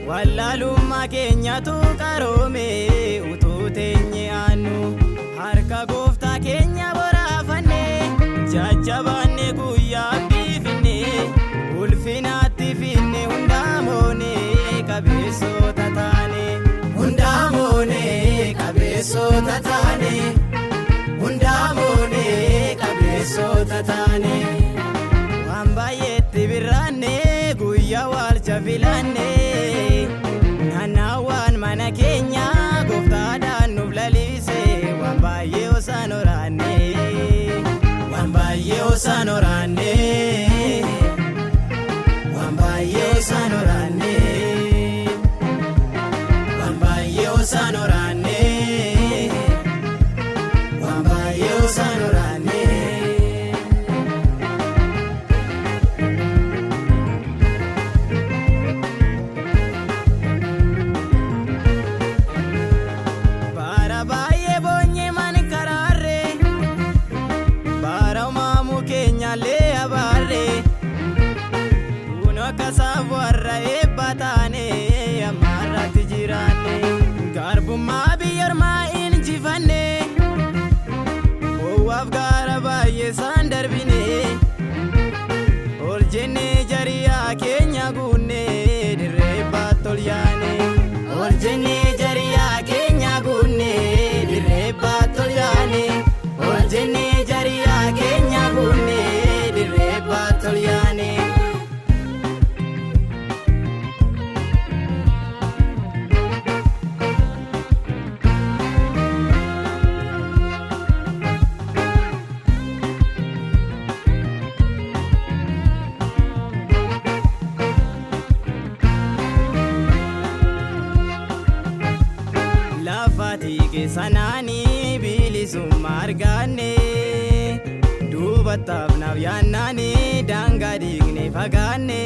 wallaalummaa keenyatu qaroome utuu teenye aannu harka gooftaa keenya boraafanne jajjabaanne guyyaa biifinne ulfinaatti finne hundaamoone qabeessota taane hundaamoone qabeessota taane hundaamoone qabeessota taane waan baay'eetti birraanne guyyaa waalcha filanne naannawaan mana keenya gooftaadhaan nuuf laliise waan baay'ee osaan oraanne waan baay'ee osaan oraanne waan baay'ee osaan oraanne waan baay'ee osaan oraanne waan baay'ee osaan oraanne. Kasaaf warra eebbataane ammarratti jiraanne garbummaa biyya ormaa injifanne bowwaaf gaara baay'ee isaan darbine ol jenne jariyaa keenya guunne dirree baatti ol yaane ol jenne jariyaa keenya guunne dirree baatti ol yaane ol jenne jariyaa keenya guunne dirree baatti ol yaane. Sanaani bilisummaa arganne duubataaf naaf yaannaani daangaa dhiigne fagaanne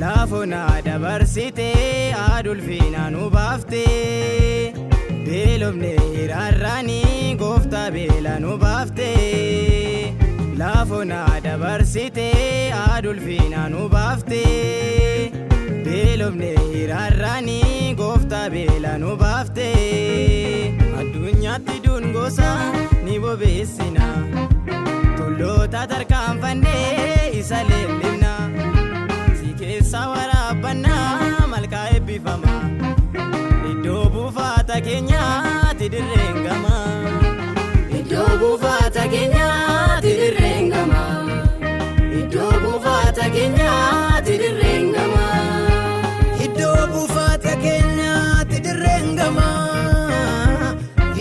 laafona dabarsite adulfiina nu baafte beelofne hiraarraani gooftaa beela nu baafte laafona dabarsite adulfiina nu baafte beelofne hiraarraani gooftaa beela nu baafte addunyaatti dungosa ni bobeessina tulloota tarkaanfanne isa leellifna si keessa waraabbanna malkaa eebbifama iddoo buufata keenyaatti dirreen gama iddoo buufata keenyaatti dirreen gama iddoo buufata keenyaatti dirreen gama. Iddoo buufata keenyaatti dirreen gama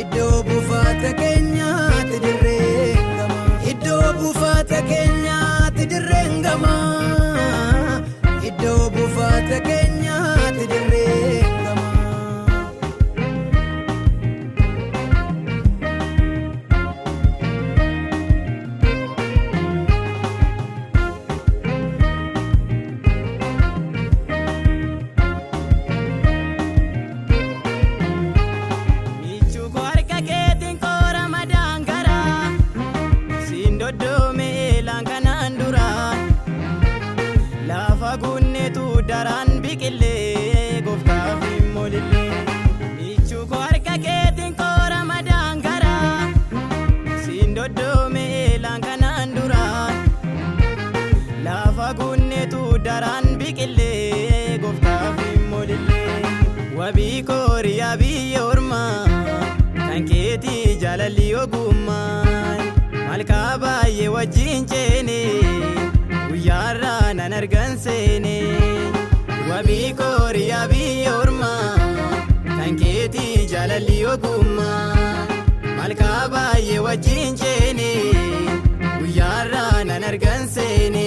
iddoo buufata keenyaatti dirreen gama iddoo buufata keenyaatti dirreen gama iddoo buufata keenyaatti dirreen gama. Daraan biqilee gooftaaf immoolillee michuu koo harka keetiin koora madaan garaa siin doddoome eelaan kanaan duraa lafa gunneetu daraan biqilee gooftaaf immoolillee wabii kooriyaa biyya ormaa kan keetii jaalalli ogummaan malkaa baay'ee wajjin ceene guyyaarraa nan argan seene. Wabii kooriyaa biyya ormaa kan keetii jaalalli ogummaa malkaa baay'ee wajjin ceene guyyaarraa nan argan seene.